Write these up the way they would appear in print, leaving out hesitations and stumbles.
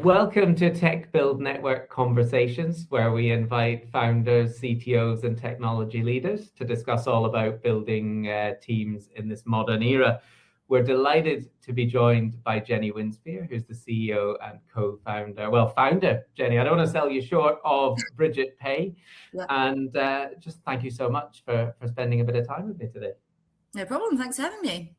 Welcome to Tech Build Network Conversations, where we invite founders, CTOs, and technology leaders to discuss all about building teams in this modern era. We're delighted to be joined by Jenny Winspear, who's the CEO and founder, Jenny, I don't want to sell you short, of Bridgit Pay. Yeah. And just thank you so much for spending a bit of time with me today. No problem. Thanks for having me.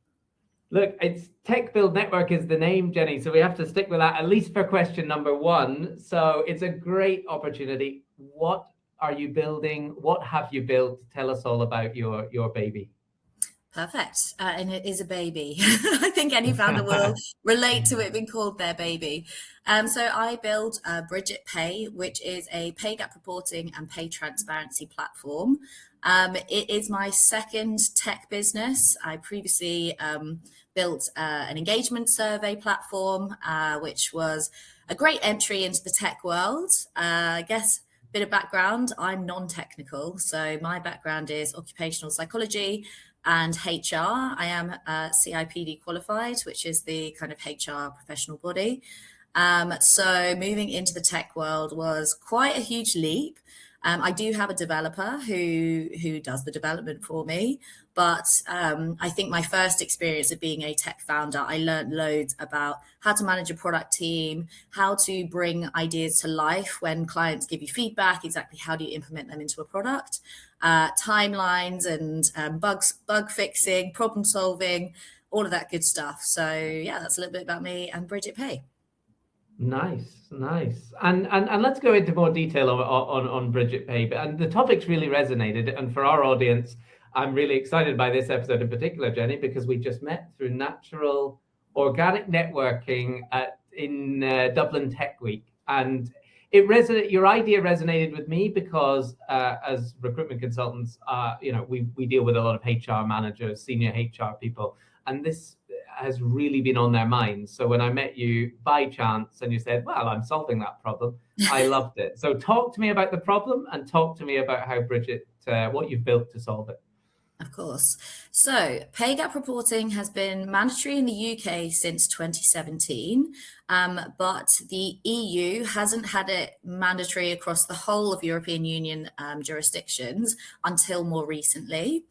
Look, it's Tech Build Network is the name, Jenny, so we have to stick with that, at least for question number one. So it's a great opportunity. What are you building? What have you built? Tell us all about your baby. Perfect. And it is a baby. I think any founder will relate to it being called their baby. So I built Bridgit Pay, which is a pay gap reporting and pay transparency platform. It is my second tech business. I previously built an engagement survey platform, which was a great entry into the tech world. I guess a bit of background, I'm non-technical. So my background is occupational psychology and HR. I am CIPD qualified, which is the kind of HR professional body. So moving into the tech world was quite a huge leap. I do have a developer who does the development for me, but I think my first experience of being a tech founder, I learned loads about how to manage a product team, how to bring ideas to life when clients give you feedback, exactly how do you implement them into a product, timelines and bug fixing, problem solving, all of that good stuff. So yeah, that's a little bit about me and Bridgit Pay. Nice. And let's go into more detail on Bridgit Pay. And the topic's really resonated. And for our audience, I'm really excited by this episode in particular, Jenny, because we just met through natural organic networking in Dublin Tech Week. And your idea resonated with me because as recruitment consultants, we deal with a lot of HR managers, senior HR people, and this has really been on their minds. So when I met you by chance and you said, well, I'm solving that problem, I loved it. So talk to me about the problem and talk to me about how Bridgit, what you've built to solve it. Of course. So pay gap reporting has been mandatory in the UK since 2017, but the EU hasn't had it mandatory across the whole of European Union jurisdictions until more recently.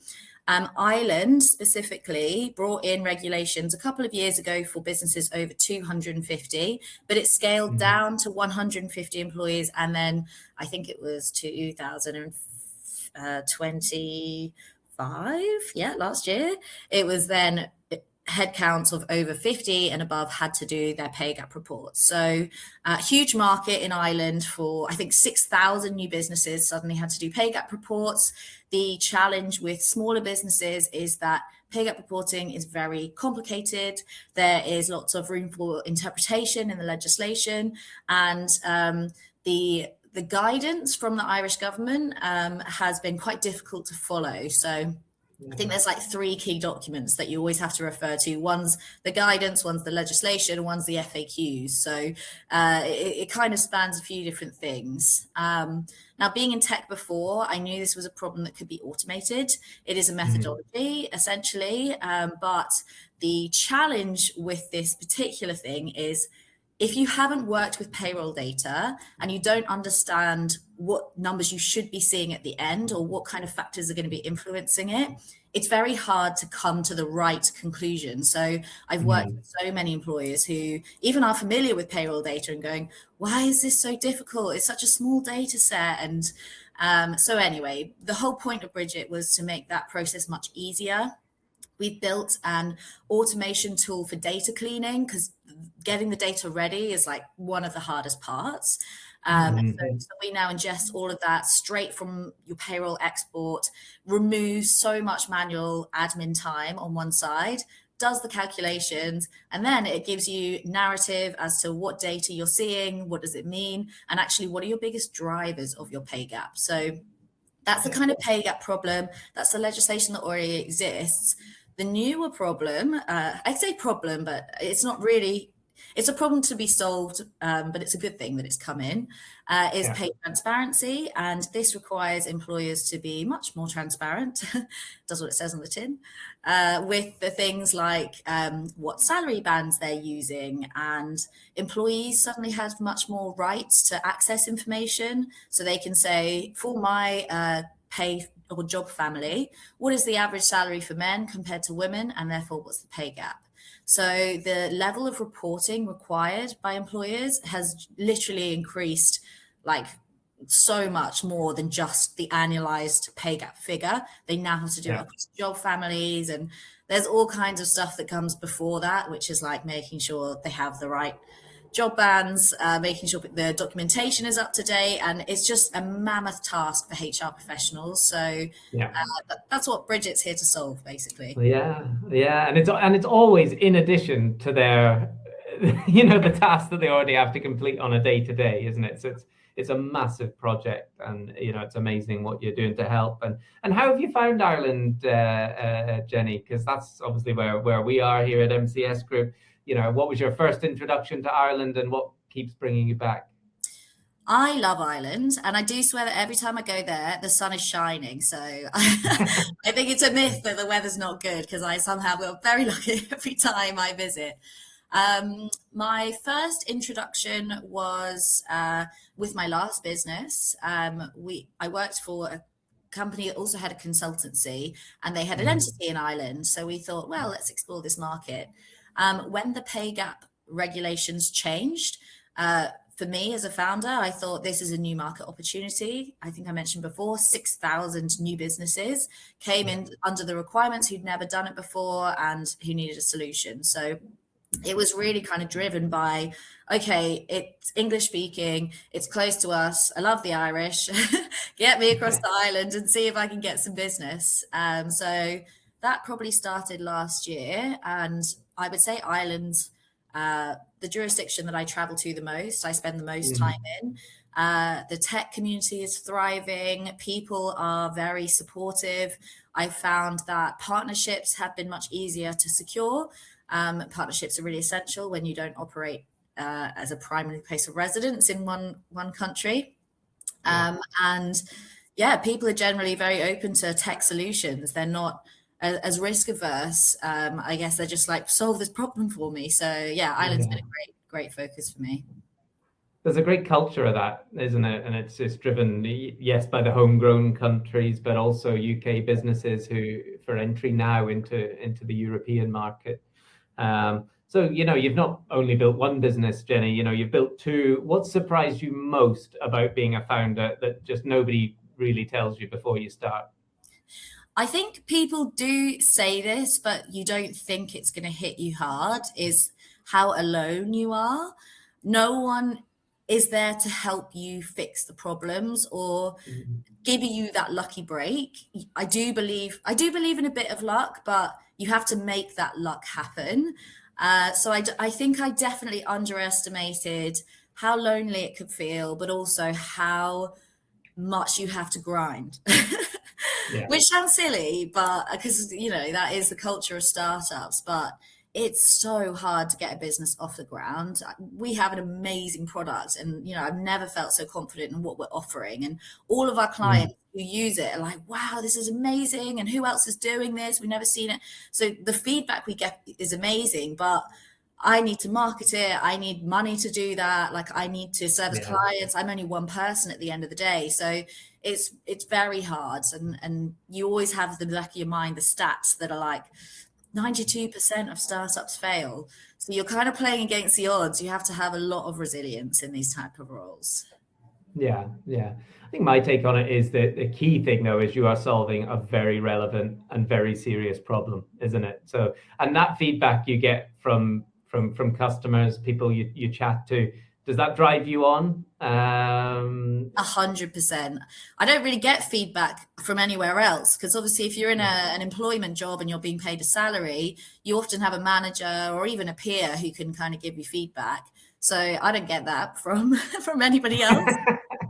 Ireland specifically brought in regulations a couple of years ago for businesses over 250, but it scaled down to 150 employees. And then I think it was 2025, last year, it was then headcounts of over 50 and above had to do their pay gap reports. So huge market in Ireland for, I think, 6,000 new businesses suddenly had to do pay gap reports. The challenge with smaller businesses is that pay gap reporting is very complicated. There is lots of room for interpretation in the legislation, and the guidance from the Irish government has been quite difficult to follow. So I think there's like three key documents that you always have to refer to. One's the guidance, one's the legislation, one's the FAQs. So it kind of spans a few different things. Now, being in tech before, I knew this was a problem that could be automated. It is a methodology, essentially. But the challenge with this particular thing is if you haven't worked with payroll data and you don't understand what numbers you should be seeing at the end or what kind of factors are going to be influencing it, it's very hard to come to the right conclusion. So I've worked with so many employers who even are familiar with payroll data and going, why is this so difficult? It's such a small data set. And so anyway, the whole point of Bridgit was to make that process much easier. We've built an automation tool for data cleaning because getting the data ready is like one of the hardest parts. So we now ingest all of that straight from your payroll export, removes so much manual admin time on one side, does the calculations, and then it gives you narrative as to what data you're seeing, what does it mean, and actually what are your biggest drivers of your pay gap. So that's the kind of pay gap problem. That's the legislation that already exists. The newer problem, I say problem, but it's not really, it's a problem to be solved, but it's a good thing that it's come in, is pay transparency. And this requires employers to be much more transparent, does what it says on the tin, with the things like what salary bands they're using. And employees suddenly have much more rights to access information. So they can say, for my pay or job family, what is the average salary for men compared to women? And therefore, what's the pay gap? So the level of reporting required by employers has literally increased like so much more than just the annualized pay gap figure. They now have to do it across job families, and there's all kinds of stuff that comes before that, which is like making sure they have the right job bands, making sure the documentation is up to date, and it's just a mammoth task for HR professionals. So that's what Bridgit's here to solve, basically. And it's always in addition to their, the tasks that they already have to complete on a day-to-day, isn't it? So it's a massive project, and it's amazing what you're doing to help. And how have you found Ireland, Jenny? Because that's obviously where we are here at MCS Group. What was your first introduction to Ireland, and what keeps bringing you back? I love Ireland, and I do swear that every time I go there, the sun is shining. So I think it's a myth that the weather's not good, because I somehow feel very lucky every time I visit. My first introduction was with my last business. I worked for a company that also had a consultancy, and they had an entity in Ireland. So we thought, well, let's explore this market. When the pay gap regulations changed, for me as a founder, I thought this is a new market opportunity. I think I mentioned before, 6,000 new businesses came in under the requirements who'd never done it before and who needed a solution. So it was really kind of driven by, okay, it's English speaking, it's close to us, I love the Irish, get me across the island and see if I can get some business. So that probably started last year, and I would say Ireland's the jurisdiction that I travel to the most, I spend the most time in. The tech community is thriving. People are very supportive. I've found that partnerships have been much easier to secure. Partnerships are really essential when you don't operate as a primary place of residence in one country. And people are generally very open to tech solutions. They're not as risk averse. I guess they're just like, solve this problem for me. So Ireland's been a great focus for me. There's a great culture of that, isn't it? And it's driven, yes, by the homegrown countries, but also UK businesses who for entry now into the European market. So you've not only built one business, Jenny. You've built two. What surprised you most about being a founder that just nobody really tells you before you start? I think people do say this, but you don't think it's going to hit you hard, is how alone you are. No one is there to help you fix the problems or give you that lucky break. I do believe in a bit of luck, but you have to make that luck happen. So I think I definitely underestimated how lonely it could feel, but also how much you have to grind. Which sounds silly, but because that is the culture of startups, but it's so hard to get a business off the ground. We have an amazing product, and I've never felt so confident in what we're offering, and all of our clients who use it are like, wow, this is amazing, and who else is doing this? We've never seen it. So the feedback we get is amazing, but I need to market it. I need money to do that. Like, I need to service clients. I'm only one person at the end of the day. So it's very hard. And you always have the back of your mind, the stats that are like 92% of startups fail. So you're kind of playing against the odds. You have to have a lot of resilience in these type of roles. Yeah. I think my take on it is that the key thing, though, is you are solving a very relevant and very serious problem, isn't it? So, and that feedback you get from customers, people you chat to, does that drive you on? 100%. I don't really get feedback from anywhere else, because obviously if you're in an employment job and you're being paid a salary, you often have a manager or even a peer who can kind of give you feedback. So I don't get that from anybody else.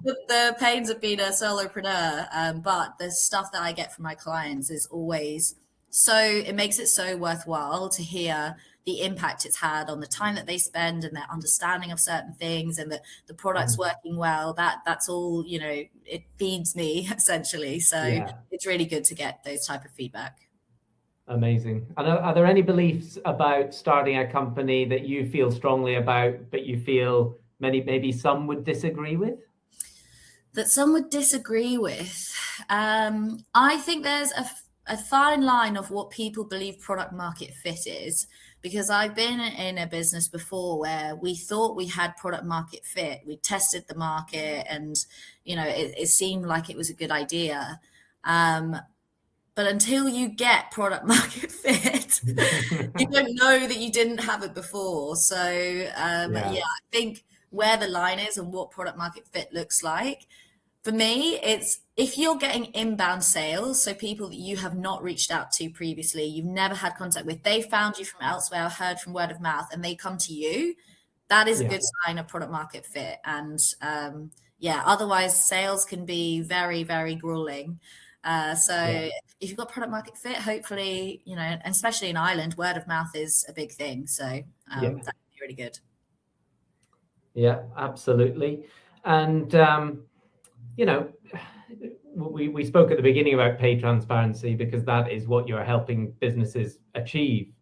The pains of being a solopreneur, but the stuff that I get from my clients is always it makes it so worthwhile to hear the impact it's had on the time that they spend and their understanding of certain things, and that the product's working well, that's all, it feeds me essentially. So it's really good to get those type of feedback. Amazing. And are there any beliefs about starting a company that you feel strongly about, but you feel maybe some would disagree with? That some would disagree with? I think there's a fine line of what people believe product market fit is, because I've been in a business before where we thought we had product market fit. We tested the market and, it seemed like it was a good idea. But until you get product market fit, you don't know that you didn't have it before. So I think where the line is and what product market fit looks like, for me, it's if you're getting inbound sales, so people that you have not reached out to previously, you've never had contact with, they found you from elsewhere, or heard from word of mouth, and they come to you, that is a good sign of product market fit. And otherwise sales can be very, very grueling. If you've got product market fit, hopefully, and especially in Ireland, word of mouth is a big thing. So that would be really good. Yeah, absolutely. And, we spoke at the beginning about pay transparency, because that is what you're helping businesses achieve,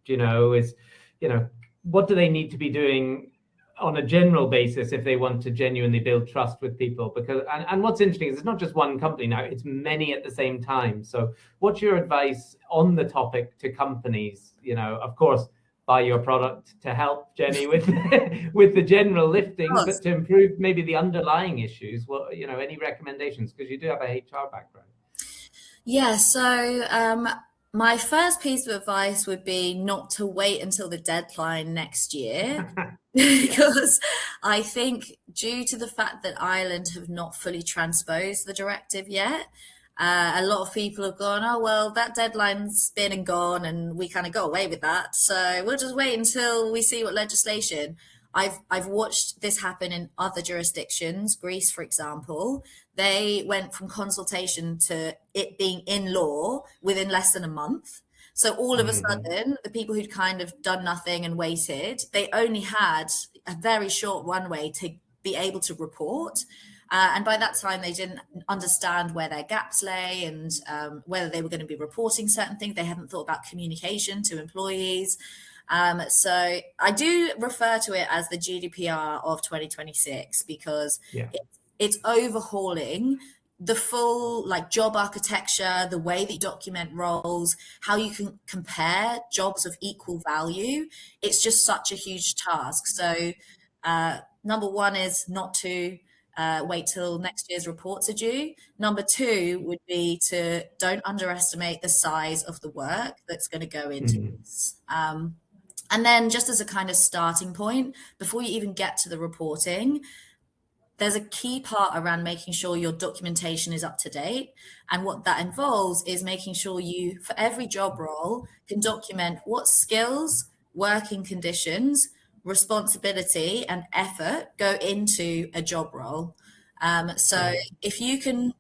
what do they need to be doing on a general basis if they want to genuinely build trust with people? Because and what's interesting is it's not just one company now, it's many at the same time. So what's your advice on the topic to companies? Of course, buy your product to help Jenny with with the general lifting, but to improve maybe the underlying issues. Well, any recommendations, because you do have a HR background? Yeah, so my first piece of advice would be not to wait until the deadline next year, because I think due to the fact that Ireland have not fully transposed the directive yet, a lot of people have gone, oh, well, that deadline's been and gone, and we kind of got away with that. So we'll just wait until we see what legislation. I've watched this happen in other jurisdictions. Greece, for example, they went from consultation to it being in law within less than a month. So all of a sudden, the people who'd kind of done nothing and waited, they only had a very short runway to be able to report. And by that time, they didn't understand where their gaps lay and whether they were going to be reporting certain things. They hadn't thought about communication to employees. So I do refer to it as the GDPR of 2026, because it's overhauling the full job architecture, the way that you document roles, how you can compare jobs of equal value. It's just such a huge task. So number one is not to wait till next year's reports are due. Number two would be to don't underestimate the size of the work that's going to go into this. And then just as a kind of starting point, before you even get to the reporting, there's a key part around making sure your documentation is up to date. And what that involves is making sure you, for every job role, can document what skills, working conditions, responsibility, and effort go into a job role. So if you can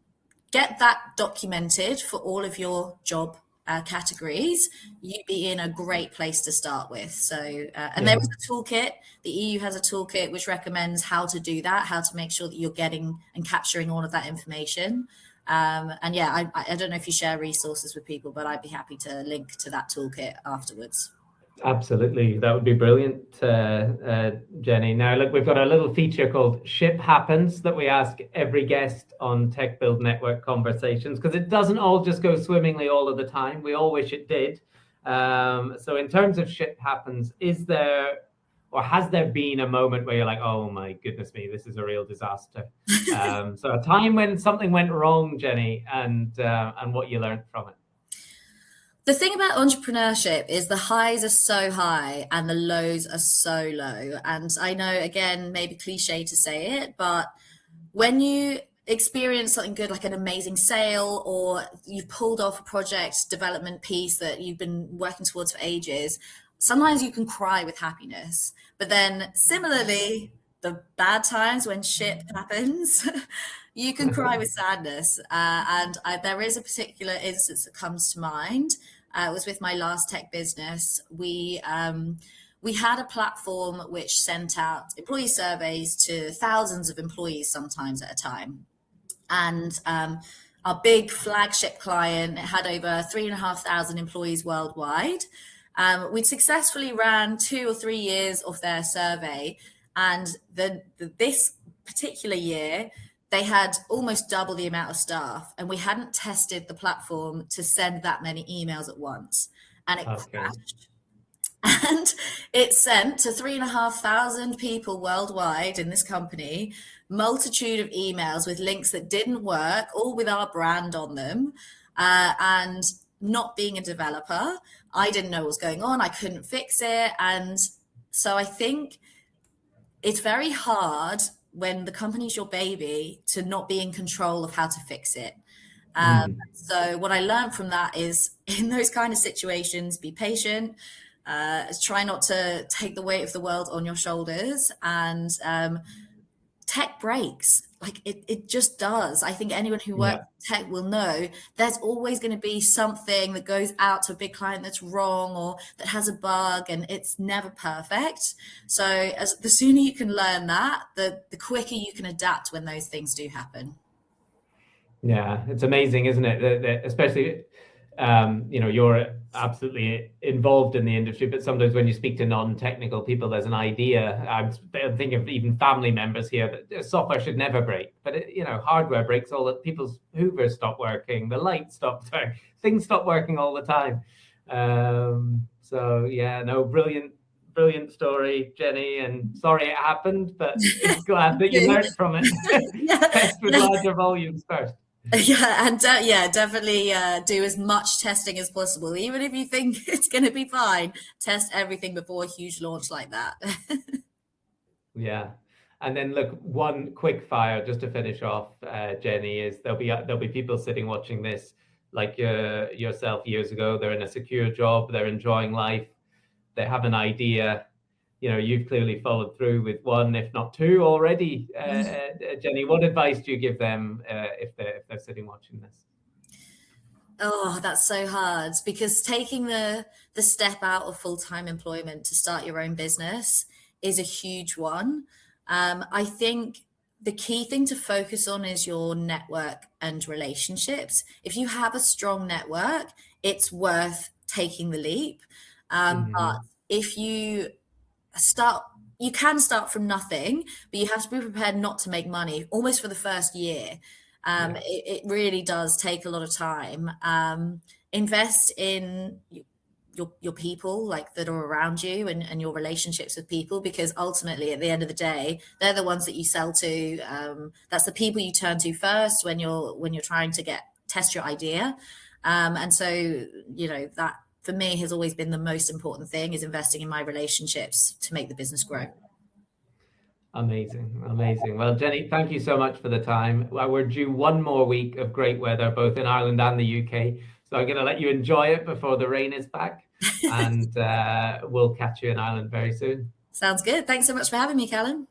get that documented for all of your job categories, you'd be in a great place to start with. So, there is a toolkit. The EU has a toolkit which recommends how to do that, how to make sure that you're getting and capturing all of that information. I don't know if you share resources with people, but I'd be happy to link to that toolkit afterwards. Absolutely, that would be brilliant, Jenny. Now, look, we've got a little feature called Ship Happens that we ask every guest on Tech Build Network Conversations, because it doesn't all just go swimmingly all of the time. We all wish it did. So in terms of Ship Happens, is there or has there been a moment where you're like, oh my goodness me, this is a real disaster? So a time when something went wrong, Jenny, and what you learned from it. The thing about entrepreneurship is the highs are so high and the lows are so low. And I know, again, maybe cliche to say it, but when you experience something good, like an amazing sale, or you've pulled off a project development piece that you've been working towards for ages, sometimes you can cry with happiness. But then similarly, the bad times when shit happens, you can cry with sadness. There is a particular instance that comes to mind. It was with my last tech business. We we had a platform which sent out employee surveys to thousands of employees sometimes at a time. And our big flagship client had over 3,500 employees worldwide. We'd successfully ran 2 or 3 years of their survey. And this particular year, they had almost double the amount of staff, and we hadn't tested the platform to send that many emails at once. And it crashed. And it sent to 3,500 people worldwide in this company, multitude of emails with links that didn't work, all with our brand on them. And not being a developer, I didn't know what was going on. I couldn't fix it. And so I think it's very hard when the company's your baby to not be in control of how to fix it. So what I learned from that is, in those kind of situations, be patient, try not to take the weight of the world on your shoulders, and tech breaks. Like it just does. I think anyone who works in tech will know there's always going to be something that goes out to a big client that's wrong or that has a bug, and it's never perfect. So the sooner you can learn that, the quicker you can adapt when those things do happen. Yeah, it's amazing, isn't it? That especially, you're absolutely involved in the industry, but sometimes when you speak to non-technical people, there's an idea. I'm thinking of even family members here that software should never break, but hardware breaks all the people's Hoovers stop working, the lights stop working, things stop working all the time. So yeah, no, brilliant story, Jenny, and sorry it happened, but glad that you learned from it. Test with larger volumes first. Yeah, and definitely do as much testing as possible. Even if you think it's going to be fine, test everything before a huge launch like that. Yeah, and then look, one quick fire just to finish off, Jenny, is there'll be people sitting watching this like yourself years ago. They're in a secure job, they're enjoying life, they have an idea. You've clearly followed through with one, if not two already. Jenny, what advice do you give them if they're sitting watching this? Oh, that's so hard, because taking the step out of full-time employment to start your own business is a huge one. I think the key thing to focus on is your network and relationships. If you have a strong network, it's worth taking the leap. But if you can start from nothing, but you have to be prepared not to make money almost for the first year. It really does take a lot of time. Invest in your people, like, that are around you, and your relationships with people, because ultimately at the end of the day, they're the ones that you sell to. That's the people you turn to first when you're trying to test your idea. And so, that for me has always been the most important thing, is investing in my relationships to make the business grow. Amazing. Well, Jenny, thank you so much for the time. We're due one more week of great weather, both in Ireland and the UK. So I'm going to let you enjoy it before the rain is back. And we'll catch you in Ireland very soon. Sounds good. Thanks so much for having me, Callum.